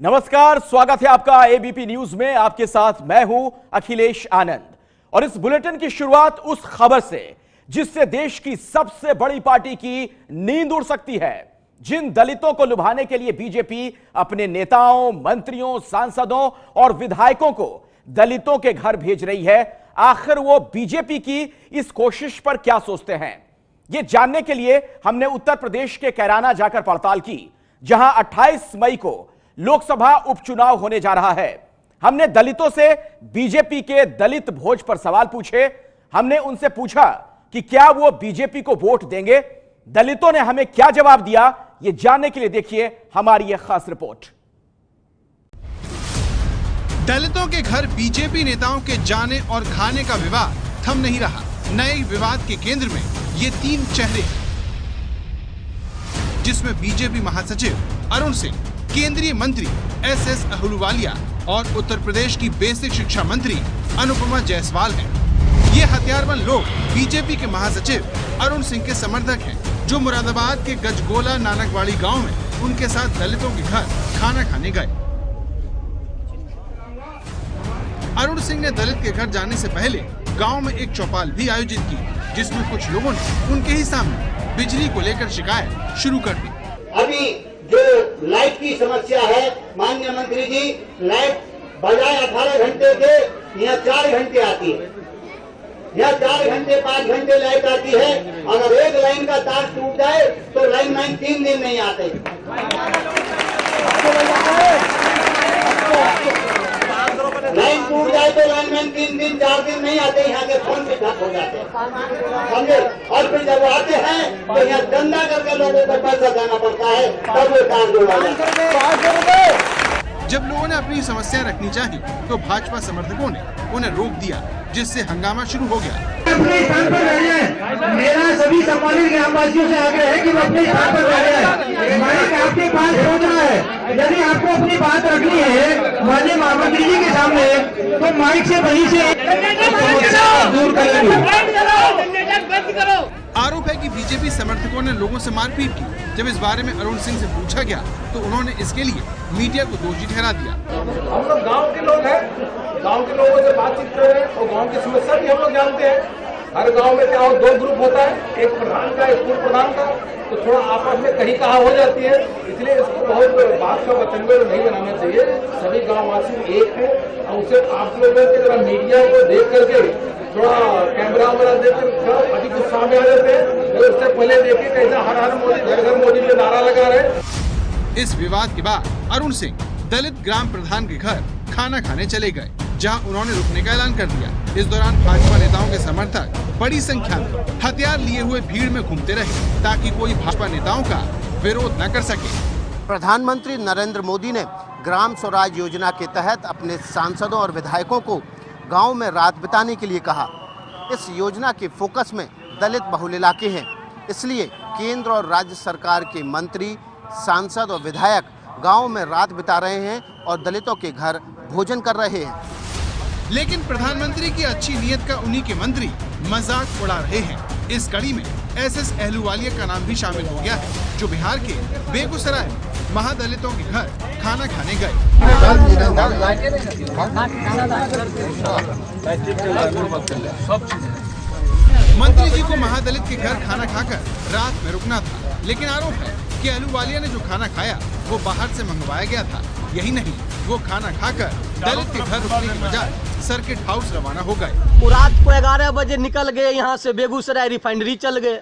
नमस्कार, स्वागत है आपका एबीपी न्यूज में। आपके साथ मैं हूं अखिलेश आनंद और इस बुलेटिन की शुरुआत उस खबर से जिससे देश की सबसे बड़ी पार्टी की नींद उड़ सकती है। जिन दलितों को लुभाने के लिए बीजेपी अपने नेताओं, मंत्रियों, सांसदों और विधायकों को दलितों के घर भेज रही है, आखिर वो बीजेपी की इस कोशिश पर क्या सोचते हैं, ये जानने के लिए हमने उत्तर प्रदेश के कैराना जाकर पड़ताल की, जहां 28 मई को लोकसभा उपचुनाव होने जा रहा है। हमने दलितों से बीजेपी के दलित भोज पर सवाल पूछे। हमने उनसे पूछा कि क्या वो बीजेपी को वोट देंगे। दलितों ने हमें क्या जवाब दिया, ये जानने के लिए देखिए हमारी यह खास रिपोर्ट। दलितों के घर बीजेपी नेताओं के जाने और खाने का विवाद थम नहीं रहा। नए विवाद के केंद्र में ये तीन चेहरे, जिसमें बीजेपी महासचिव अरुण सिंह, केंद्रीय मंत्री एसएस अहलूवालिया और उत्तर प्रदेश की बेसिक शिक्षा मंत्री अनुपमा जायसवाल हैं। ये हथियारबंद लोग बीजेपी के महासचिव अरुण सिंह के समर्थक हैं, जो मुरादाबाद के गजगोला नानकवाड़ी गांव में उनके साथ दलितों के घर खाना खाने गए। अरुण सिंह ने दलित के घर जाने से पहले गांव में एक चौपाल भी आयोजित की, जिसमें कुछ लोगों ने उनके ही सामने बिजली को लेकर शिकायत शुरू कर दी। अभी जो लाइट की समस्या है, माननीय मंत्री जी, लाइट बजाय 18 घंटे के यहाँ 4 घंटे आती है। यहाँ 4 घंटे 5 घंटे लाइट आती है। अगर एक लाइन का तार टूट जाए तो लाइनमैन 3 दिन नहीं आते। लाइन टूट जाए तो लाइनमैन 3 दिन 4 दिन नहीं आते, यहाँ के फोन पे ठप हो जाते हैं, समझे। और फिर जब आते हैं तो यहाँ धंधा करके लोगों को पैसा देना पड़ता है, तब वो काम जोड़ा जाता है। जब लोगों ने अपनी समस्या रखनी चाहिए तो भाजपा समर्थकों ने उन्हें रोक दिया, जिससे हंगामा शुरू हो गया। अपने स्थान पर रह जाए। मेरा सभी सम्मानित ग्रामवासियों से आग्रह है कि वो अपने स्थान पर रह जाए। माइक आपके पास पहुंच रहा है। यदि आपको अपनी बात रखनी है माननीय महामंत्री जी के सामने, तो माइक से वहीं से दूर करेंगे। आरोप है कि बीजेपी समर्थकों ने लोगों से मारपीट की। जब इस बारे में अरुण सिंह से पूछा गया तो उन्होंने इसके लिए मीडिया को दोषी ठहरा दिया। हम लोग गांव के लोग हैं, गांव के लोगों से बातचीत कर रहे हैं और गांव की समस्या भी हम लोग जानते हैं। हर गांव में क्या 2 ग्रुप होता है, एक प्रधान का, एक पूर्व प्रधान का, तो थोड़ा आपस में कहीं कहा हो जाती है। इसलिए इसको बहुत बात का वचनबद्ध नहीं बनाना चाहिए। सभी गाँववासी एक है और उसे आप लोगों की तरह मीडिया को देख करके थोड़ा कैमरा वगैरह देकर अभी कुछ सामने आ जाते हैं। तो उससे पहले देखिए कैसा हर हर मोदी, घर घर मोदी पे नारा लगा रहे। इस विवाद के बाद अरुण सिंह दलित ग्राम प्रधान के घर खाना खाने चले गए, जहां उन्होंने रुकने का ऐलान कर दिया। इस दौरान भाजपा नेताओं के समर्थक बड़ी संख्या में हथियार लिए हुए भीड़ में घूमते रहे, ताकि कोई भाजपा नेताओं का विरोध न कर सके। प्रधानमंत्री नरेंद्र मोदी ने ग्राम स्वराज योजना के तहत अपने सांसदों और विधायकों को गांव में रात बिताने के लिए कहा। इस योजना के फोकस में दलित बहुल इलाके हैं, इसलिए केंद्र और राज्य सरकार के मंत्री, सांसद और विधायक गांव में रात बिता रहे हैं और दलितों के घर भोजन कर रहे हैं। लेकिन प्रधानमंत्री की अच्छी नीयत का उन्हीं के मंत्री मजाक उड़ा रहे हैं। इस कड़ी में एसएस अहलूवालिया का नाम भी शामिल हो गया है, जो बिहार के बेगूसराय में महादलितों के घर खाना खाने गए। मंत्री जी को महादलित के घर खाना खाकर रात में रुकना था, लेकिन आरोप है कि अहलूवालिया ने जो खाना खाया वो बाहर से मंगवाया गया था। यही नहीं, वो खाना खाकर दलित के घर रुकने की बजाय सर्किट हाउस रवाना हो गए। वो रात को 11 बजे निकल गए, यहाँ से बेगूसराय रिफाइनरी चल गए।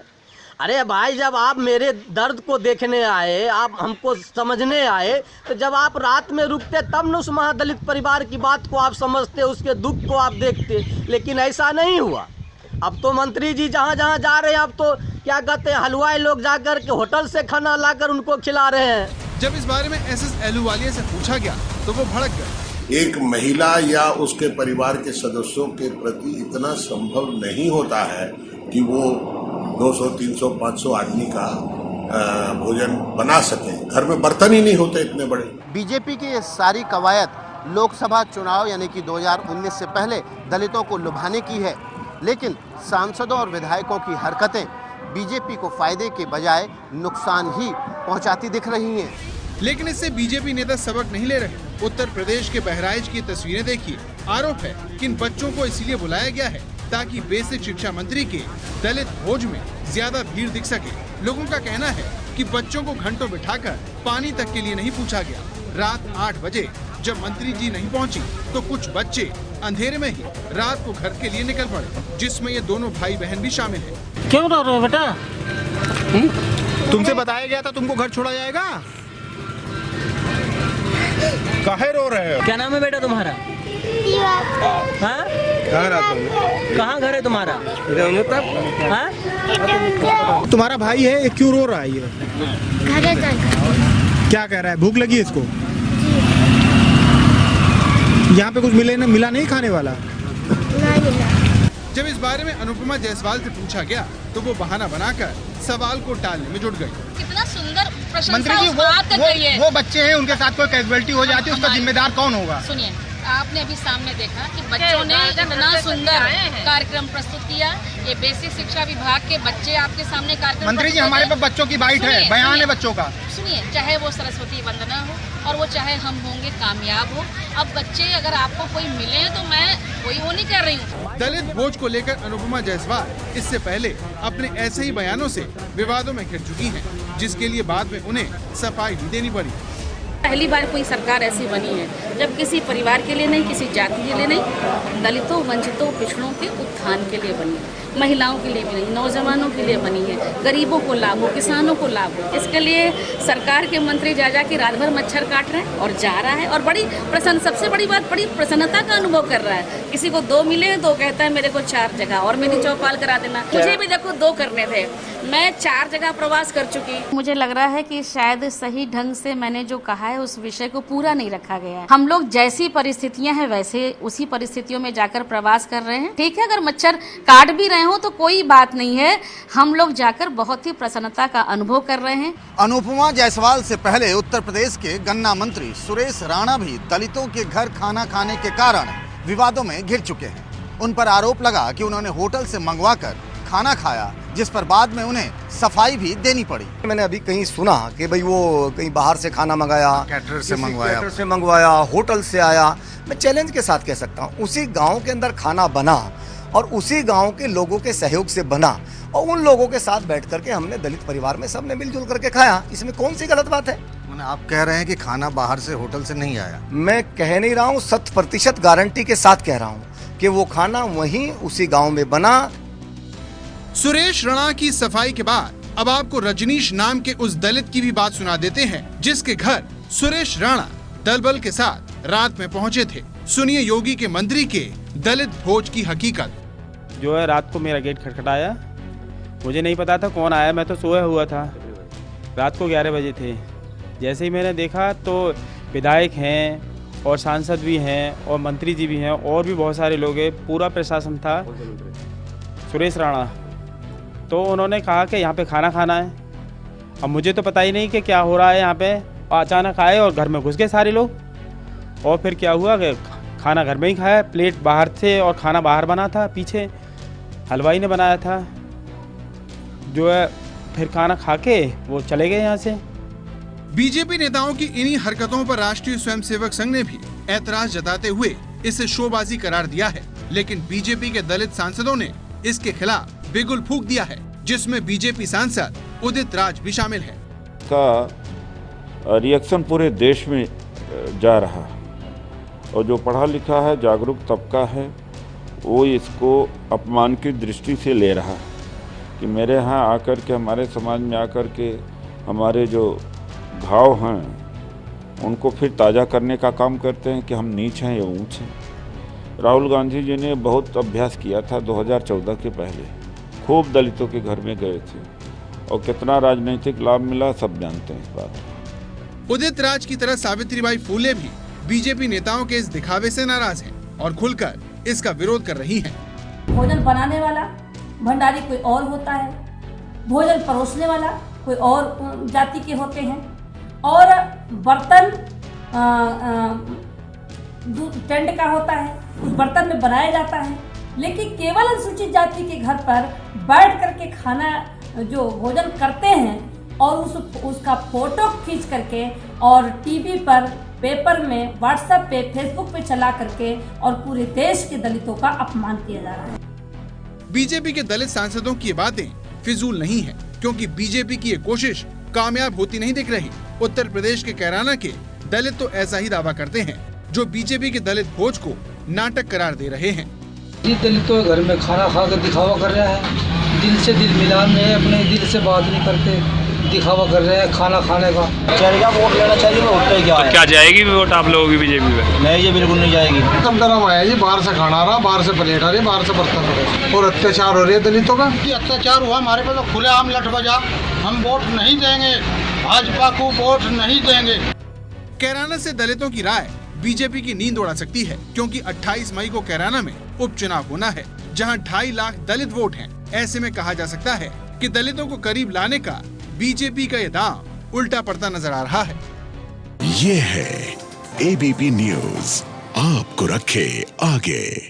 अरे भाई, जब आप मेरे दर्द को देखने आए, आप हमको समझने आए, तो जब आप रात में रुकते तब न उस महादलित परिवार की बात को आप समझते, उसके दुख को आप देखते। लेकिन ऐसा नहीं हुआ। अब तो मंत्री जी जहाँ जहाँ जा रहे हैं, अब तो क्या कहते हैं, हलवाई लोग जाकर के होटल से खाना लाकर उनको खिला रहे हैं। जब इस बारे में एसएस अहलूवालिया से पूछा गया तो वो भड़क गए। एक महिला या उसके परिवार के सदस्यों के प्रति इतना संभव नहीं होता है कि वो 200, 300, 500 आदमी का भोजन बना सके। घर में बर्तन ही नहीं होते इतने बड़े। बीजेपी की ये सारी कवायद लोकसभा चुनाव यानी कि 2019 से पहले दलितों को लुभाने की है, लेकिन सांसदों और विधायकों की हरकतें बीजेपी को फायदे के बजाय नुकसान ही पहुंचाती दिख रही हैं। लेकिन इससे बीजेपी नेता सबक नहीं ले रहे। उत्तर प्रदेश के बहराइच की तस्वीरें देखिए। आरोप है कि इन बच्चों को इसलिए बुलाया गया है ताकि बेसिक शिक्षा मंत्री के दलित भोज में ज्यादा भीड़ दिख सके। लोगों का कहना है कि बच्चों को घंटों बिठाकर पानी तक के लिए नहीं पूछा गया। रात 8 बजे जब मंत्री जी नहीं पहुंची तो कुछ बच्चे अंधेरे में ही रात को घर के लिए निकल पड़े, जिसमें ये दोनों भाई बहन भी शामिल हैं। क्यों रो रहे हो बेटा? तुमसे बताया गया था तुमको घर छोड़ा जाएगा, काहे रो रहे हो? क्या नाम है बेटा तुम्हारा? हाँ? कहाँ घर है तुम्हारा? हाँ? तुम्हारा भाई है, क्यों रो रहा है ये? क्या कह रहा है? भूख लगी है इसको? यहाँ पे कुछ मिला नहीं खाने वाला? जब इस बारे में अनुपमा जायसवाल से पूछा गया तो वो बहाना बनाकर सवाल को टालने में जुट गई। कितना सुंदर प्रशंसा मंत्री जी, उस बात कर रही है। वो बच्चे हैं, उनके साथ कोई कैजुअलिटी हो जाती है, उसका जिम्मेदार कौन होगा? सुनिए, आपने अभी सामने देखा कि बच्चों ने इतना सुंदर कार्यक्रम प्रस्तुत किया। ये बेसिक शिक्षा विभाग के बच्चे आपके सामने कार्यक्रम। मंत्री जी, हमारे पास बच्चों की बाइट है, बयान है बच्चों का। सुनिए, चाहे वो सरस्वती वंदना हो और वो चाहे हम होंगे कामयाब हो, अब बच्चे अगर आपको कोई मिले तो मैं कोई वो नहीं कर रही हूँ। दलित भोज को लेकर अनुपमा जायसवाल इससे पहले अपने ऐसे ही बयानों से विवादों में घिर चुकी हैं, जिसके लिए बाद में उन्हें सफाई भी देनी पड़ी। पहली बार कोई सरकार ऐसी बनी है जब किसी परिवार के लिए नहीं, किसी जाति के लिए नहीं, दलितों, वंचितों, पिछड़ों के उत्थान के लिए बनी है। महिलाओं के लिए भी नहीं, नौजवानों के लिए बनी है। गरीबों को लाभ हो, किसानों को लाभ हो। इसके लिए सरकार के मंत्री जा के रात भर मच्छर काट रहे हैं और जा रहा है और बड़ी प्रसन्न, सबसे बड़ी बात, बड़ी प्रसन्नता का अनुभव कर रहा है। किसी को 2 मिले तो कहता है मेरे को 4 जगह और मेरी चौपाल करा देना। मुझे भी देखो 2 करने थे, मैं 4 जगह प्रवास कर चुकी। मुझे लग रहा है कि शायद सही ढंग से मैंने जो कहा है उस विषय को पूरा नहीं रखा गया है। हम लोग जैसी परिस्थितियां हैं वैसे उसी परिस्थितियों में जाकर प्रवास कर रहे हैं। ठीक है, अगर मच्छर काट भी रहे हो तो कोई बात नहीं है, हम लोग जाकर बहुत ही प्रसन्नता का अनुभव कर रहे हैं। अनुपमा जायसवाल से पहले उत्तर प्रदेश के गन्ना मंत्री सुरेश राणा भी दलितों के घर खाना खाने के कारण विवादों में घिर चुके हैं। उन पर आरोप लगा कि उन्होंने होटल से मंगवाकर खाना खाया, जिस पर बाद में उन्हें सफाई भी देनी पड़ी। मैंने अभी कहीं सुना कि भाई वो कहीं बाहर से खाना मंगाया, कैटरर से मंगवाया, होटल से आया। मैं चैलेंज के साथ कह सकता हूँ, उसी गांव के अंदर खाना बना और उसी गांव के लोगों के सहयोग से बना और उन लोगों के साथ बैठ करके हमने दलित परिवार में सबने मिलजुल करके खाया। इसमें कौन सी गलत बात है? आप कह रहे हैं कि खाना बाहर से होटल से नहीं आया? मैं कह नहीं रहा हूँ, 100% गारंटी के साथ कह रहा हूँ कि वो खाना वहीं उसी गांव में बना। सुरेश राणा की सफाई के बाद अब आपको रजनीश नाम के उस दलित की भी बात सुना देते हैं, जिसके घर सुरेश राणा दल बल के साथ रात में पहुंचे थे। सुनिए योगी के मंत्री के दलित भोज की हकीकत। जो है, रात को मेरा गेट खटखटाया, मुझे नहीं पता था कौन आया, मैं तो सोया हुआ था। रात को 11 बजे थे। जैसे ही मैंने देखा तो विधायक हैं और सांसद भी हैं और मंत्री जी भी हैं और भी बहुत सारे लोग हैं, पूरा प्रशासन था। सुरेश राणा तो उन्होंने कहा कि यहाँ पे खाना खाना है। अब मुझे तो पता ही नहीं कि क्या हो रहा है यहाँ पे। अचानक आए और घर में घुस गए सारे लोग। और फिर क्या हुआ कि खाना घर में ही खाया, प्लेट बाहर से और खाना बाहर बना था, पीछे हलवाई ने बनाया था। जो है, फिर खाना खा के वो चले गए यहाँ से। बीजेपी नेताओं की इन्हीं हरकतों पर राष्ट्रीय स्वयंसेवक संघ ने भी ऐतराज जताते हुए इसे शोबाजी करार दिया है। लेकिन बीजेपी के दलित सांसदों ने इसके खिलाफ बिगुल फूंक दिया है, जिसमें बीजेपी सांसद उदित राज भी शामिल है। का रिएक्शन पूरे देश में जा रहा और जो पढ़ा लिखा है, जागरूक तबका है, वो इसको अपमान की दृष्टि से ले रहा है कि मेरे यहाँ आकर के, हमारे समाज में आकर के हमारे जो घाव हैं उनको फिर ताज़ा करने का काम करते हैं कि हम नीच हैं या ऊंच हैं। राहुल गांधी जी ने बहुत अभ्यास किया था 2014 के पहले, खूब दलितों के घर में गए थे और कितना राजनीतिक लाभ मिला सब जानते हैं इस बात। उदित राज की तरह सावित्रीबाई फूले भी बीजेपी नेताओं के इस दिखावे से नाराज हैं और खुलकर इसका विरोध कर रही हैं। भोजन बनाने वाला भंडारी कोई और होता है, भोजन परोसने वाला कोई और जाति के होते हैं और बर्तन टेंट का होता है, उस बर्तन में बनाया जाता है। लेकिन केवल अनुसूचित जाति के घर पर बैठ करके खाना जो भोजन करते हैं और उसका फोटो खींच करके और टीवी पर, पेपर में, व्हाट्सएप पे, फेसबुक पे चला करके और पूरे देश के दलितों का अपमान किया जा रहा है। बीजेपी के दलित सांसदों की ये बातें फिजूल नहीं है, क्योंकि बीजेपी की ये कोशिश कामयाब होती नहीं दिख रही। उत्तर प्रदेश के कैराना के दलित तो ऐसा ही दावा करते हैं, जो बीजेपी के दलित भोज को नाटक करार दे रहे हैं। ये दलित तो घर में खाना खा कर दिखावा कर रहा है, दिल से दिल मिलान है, अपने दिल से बात नहीं करते, दिखावा कर रहे हैं खाना खाने का। क्या वोट लेना चाहिए, वोट तो क्या है? क्या जाएगी वोट आप लोगों की बीजेपी में? नहीं, ये बिल्कुल नहीं जाएगी। सब धर्म आया जी, बाहर से खाना आ रहा, बाहर से प्लेट आ रही, बाहर से बर्तन आ रहे और अत्याचार हो रहे हैं दलितों का। अत्याचार हुआ हमारे पे तो खुलेआम लठ बजा, हम वोट नहीं देंगे, भाजपा को वोट नहीं देंगे। कैराना से दलितों की राय बीजेपी की नींद उड़ा सकती है, क्योंकि 28 मई को कैराना में उपचुनाव होना है, जहां 2.5 लाख दलित वोट हैं। ऐसे में कहा जा सकता है कि दलितों को करीब लाने का बीजेपी का ये दांव उल्टा पड़ता नजर आ रहा है। ये है एबीपी न्यूज़, आपको रखे आगे।